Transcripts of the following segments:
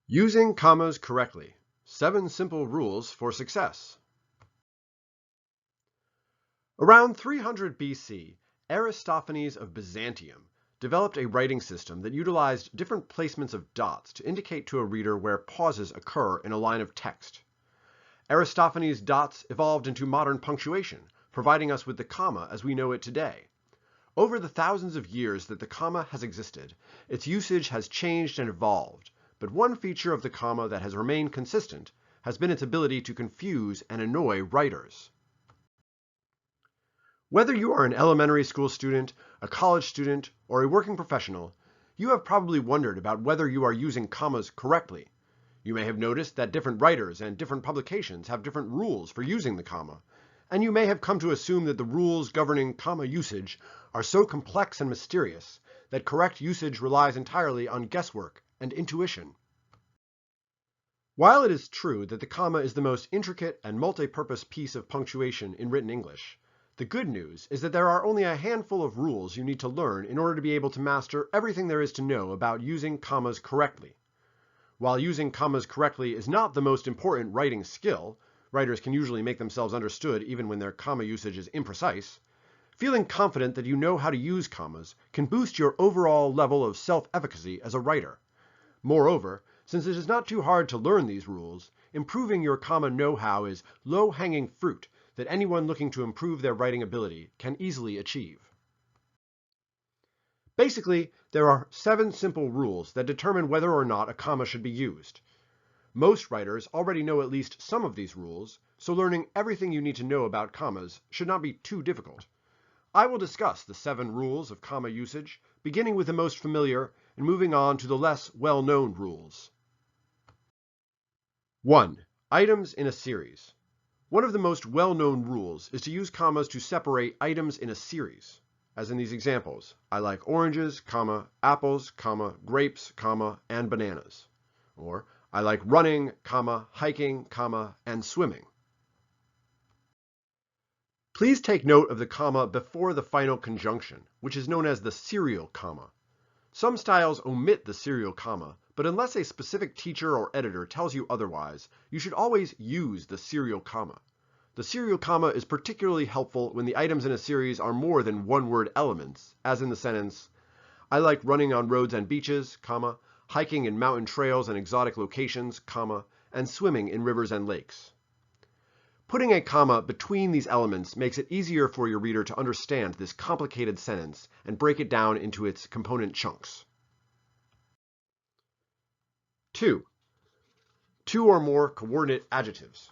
Using commas correctly. 7 simple rules for success. Around 300 BC, Aristophanes of Byzantium developed a writing system that utilized different placements of dots to indicate to a reader where pauses occur in a line of text. Aristophanes' dots evolved into modern punctuation, providing us with the comma as we know it today. Over the thousands of years that the comma has existed, its usage has changed and evolved, but one feature of the comma that has remained consistent has been its ability to confuse and annoy writers. Whether you are an elementary school student, a college student, or a working professional, you have probably wondered about whether you are using commas correctly. You may have noticed that different writers and different publications have different rules for using the comma, and you may have come to assume that the rules governing comma usage are so complex and mysterious that correct usage relies entirely on guesswork and intuition. While it is true that the comma is the most intricate and multi-purpose piece of punctuation in written English, the good news is that there are only a handful of rules you need to learn in order to be able to master everything there is to know about using commas correctly. While using commas correctly is not the most important writing skill, writers can usually make themselves understood even when their comma usage is imprecise, feeling confident that you know how to use commas can boost your overall level of self-efficacy as a writer. Moreover, since it is not too hard to learn these rules, improving your comma know-how is low-hanging fruit that anyone looking to improve their writing ability can easily achieve. Basically, there are 7 simple rules that determine whether or not a comma should be used. Most writers already know at least some of these rules, so learning everything you need to know about commas should not be too difficult. I will discuss the 7 rules of comma usage, beginning with the most familiar and moving on to the less well-known rules. 1. Items in a series. One of the most well-known rules is to use commas to separate items in a series. As in these examples, I like oranges, comma, apples, comma, grapes, comma, and bananas. Or, I like running, comma, hiking, comma, and swimming. Please take note of the comma before the final conjunction, which is known as the serial comma. Some styles omit the serial comma, but unless a specific teacher or editor tells you otherwise, you should always use the serial comma. The serial comma is particularly helpful when the items in a series are more than one-word elements, as in the sentence, I like running on roads and beaches, comma, hiking in mountain trails and exotic locations, comma, and swimming in rivers and lakes. Putting a comma between these elements makes it easier for your reader to understand this complicated sentence and break it down into its component chunks. 2. 2 or more coordinate adjectives.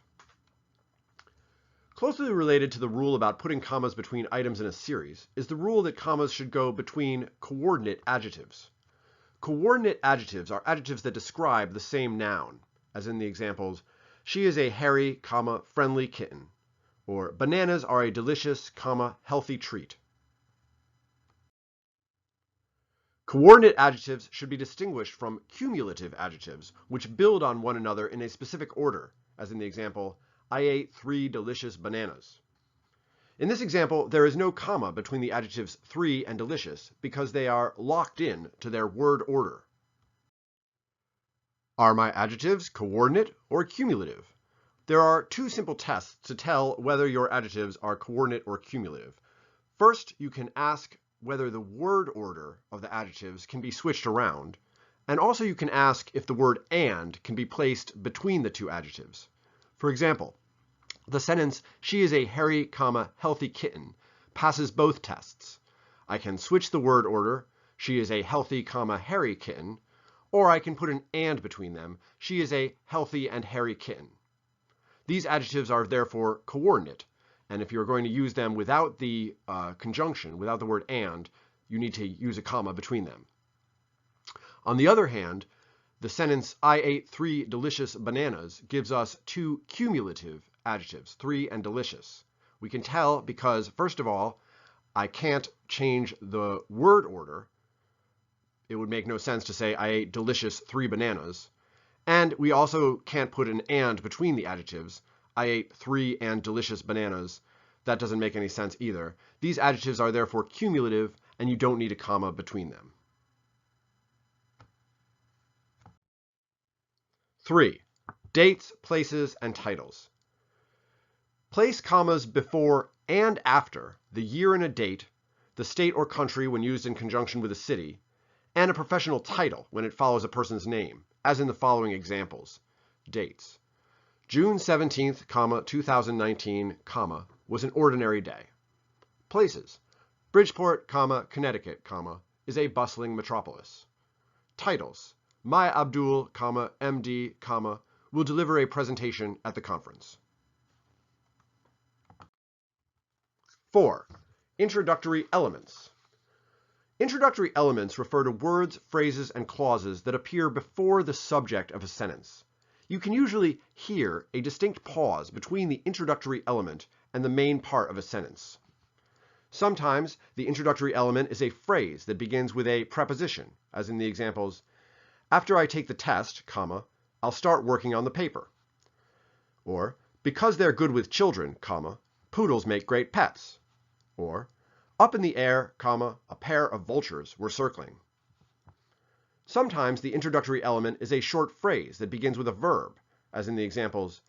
Closely related to the rule about putting commas between items in a series is the rule that commas should go between coordinate adjectives. Coordinate adjectives are adjectives that describe the same noun, as in the examples, she is a hairy, comma, friendly kitten, or bananas are a delicious, comma, healthy treat. Coordinate adjectives should be distinguished from cumulative adjectives, which build on one another in a specific order, as in the example, I ate 3 delicious bananas. In this example, there is no comma between the adjectives 3 and delicious because they are locked in to their word order. Are my adjectives coordinate or cumulative? There are 2 simple tests to tell whether your adjectives are coordinate or cumulative. First, you can ask whether the word order of the adjectives can be switched around, and also you can ask if the word and can be placed between the 2 adjectives. For example, the sentence, she is a hairy, comma, healthy kitten, passes both tests. I can switch the word order, she is a healthy, comma, hairy kitten, or I can put an and between them, she is a healthy and hairy kitten. These adjectives are therefore coordinate, and if you're going to use them without the conjunction, without the word and, you need to use a comma between them. On the other hand, the sentence, I ate 3 delicious bananas, gives us 2 cumulative adjectives, 3 and delicious. We can tell because, first of all, I can't change the word order. It would make no sense to say, I ate delicious 3 bananas. And we also can't put an and between the adjectives. I ate 3 and delicious bananas. That doesn't make any sense either. These adjectives are therefore cumulative, and you don't need a comma between them. 3. Dates, places, and titles. Place commas before and after the year in a date, the state or country when used in conjunction with a city, and a professional title when it follows a person's name, as in the following examples. Dates. June 17th, 2019, was an ordinary day. Places. Bridgeport, Connecticut, is a bustling metropolis. Titles. Maya Abdul, MD, will deliver a presentation at the conference. 4. Introductory elements. Introductory elements refer to words, phrases, and clauses that appear before the subject of a sentence. You can usually hear a distinct pause between the introductory element and the main part of a sentence. Sometimes the introductory element is a phrase that begins with a preposition, as in the examples, after I take the test, I'll start working on the paper. Or, because they're good with children, poodles make great pets. Or, up in the air, a pair of vultures were circling. Sometimes the introductory element is a short phrase that begins with a verb, as in the examples,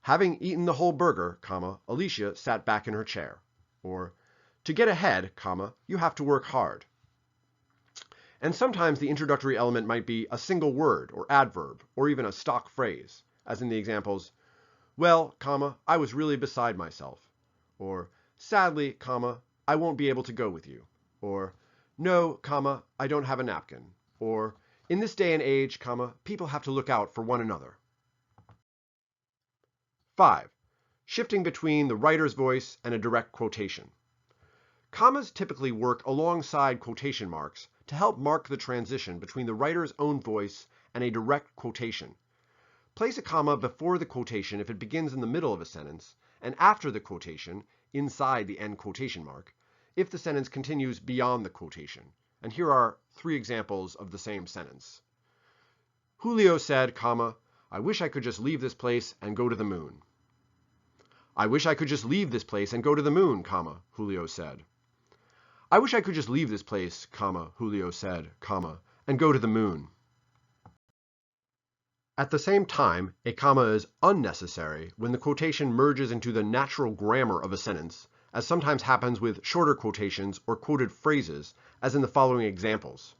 having eaten the whole burger, Alicia sat back in her chair. Or, to get ahead, you have to work hard. And sometimes the introductory element might be a single word or adverb, or even a stock phrase, as in the examples, well, I was really beside myself. Or, sadly, I won't be able to go with you. Or, no, I don't have a napkin. Or, in this day and age, people have to look out for one another. 5. Shifting between the writer's voice and a direct quotation. Commas typically work alongside quotation marks to help mark the transition between the writer's own voice and a direct quotation. Place a comma before the quotation if it begins in the middle of a sentence, and after the quotation, inside the end quotation mark, if the sentence continues beyond the quotation. And here are 3 examples of the same sentence. Julio said, I wish I could just leave this place and go to the moon. I wish I could just leave this place and go to the moon, Julio said. I wish I could just leave this place, Julio said, and go to the moon. At the same time, a comma is unnecessary when the quotation merges into the natural grammar of a sentence, as sometimes happens with shorter quotations or quoted phrases, as in the following examples.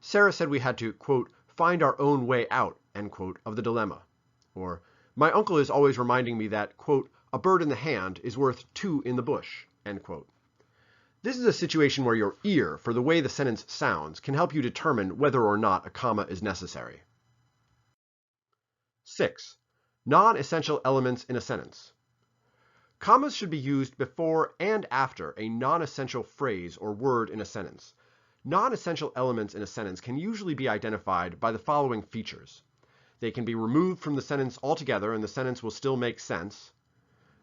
Sarah said we had to, quote, find our own way out, end quote, of the dilemma. Or, my uncle is always reminding me that, quote, a bird in the hand is worth 2 in the bush, end quote. This is a situation where your ear for the way the sentence sounds can help you determine whether or not a comma is necessary. 6. Non-essential elements in a sentence. Commas should be used before and after a non-essential phrase or word in a sentence. Non-essential elements in a sentence can usually be identified by the following features. They can be removed from the sentence altogether and the sentence will still make sense.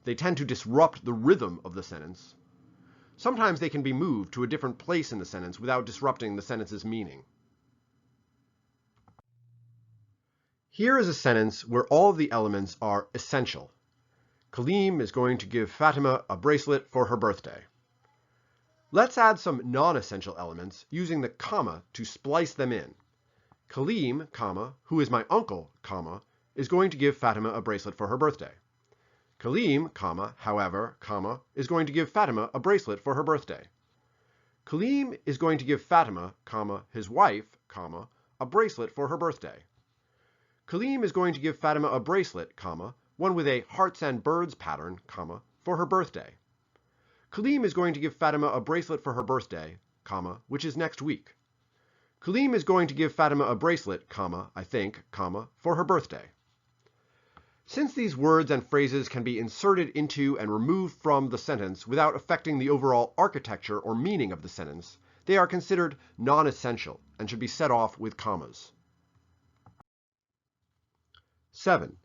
They tend to disrupt the rhythm of the sentence. Sometimes they can be moved to a different place in the sentence without disrupting the sentence's meaning. Here is a sentence where all of the elements are essential. Kaleem is going to give Fatima a bracelet for her birthday. Let's add some non-essential elements using the comma to splice them in. Kaleem, who is my uncle, is going to give Fatima a bracelet for her birthday. Kaleem, however, is going to give Fatima a bracelet for her birthday. Kaleem is going to give Fatima, his wife, a bracelet for her birthday. Kaleem is going to give Fatima a bracelet, one with a hearts and birds pattern, for her birthday. Kaleem is going to give Fatima a bracelet for her birthday, which is next week. Kaleem is going to give Fatima a bracelet, I think, for her birthday. Since these words and phrases can be inserted into and removed from the sentence without affecting the overall architecture or meaning of the sentence, they are considered non-essential and should be set off with commas. 7.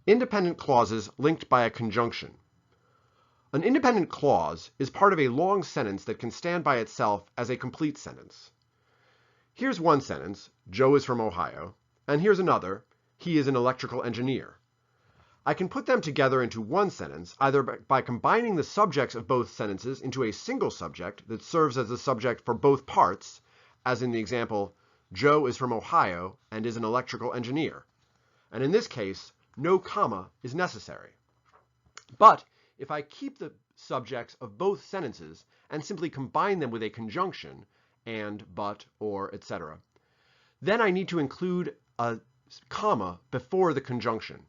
Independent clauses linked by a conjunction. An independent clause is part of a long sentence that can stand by itself as a complete sentence. Here's one sentence, Joe is from Ohio, and here's another, he is an electrical engineer. I can put them together into one sentence either by combining the subjects of both sentences into a single subject that serves as the subject for both parts, as in the example, Joe is from Ohio and is an electrical engineer, And in this case, no comma is necessary. But if I keep the subjects of both sentences and simply combine them with a conjunction, and, but, or, etc., then I need to include a comma before the conjunction.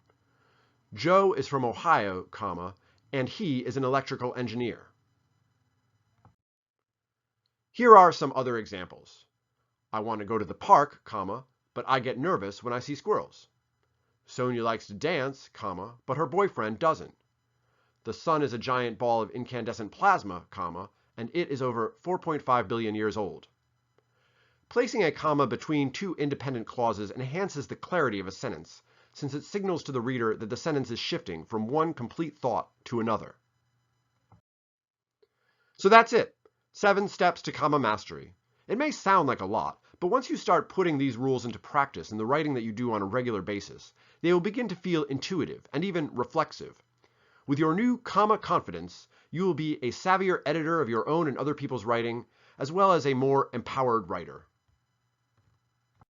Joe is from Ohio, comma, and he is an electrical engineer. Here are some other examples. I want to go to the park, comma, but I get nervous when I see squirrels. Sonia likes to dance, comma, but her boyfriend doesn't. The sun is a giant ball of incandescent plasma, comma, and it is over 4.5 billion years old. Placing a comma between two independent clauses enhances the clarity of a sentence, since it signals to the reader that the sentence is shifting from one complete thought to another. So that's it. 7 steps to comma mastery. It may sound like a lot, but once you start putting these rules into practice in the writing that you do on a regular basis, they will begin to feel intuitive and even reflexive. With your new comma confidence, you will be a savvier editor of your own and other people's writing, as well as a more empowered writer.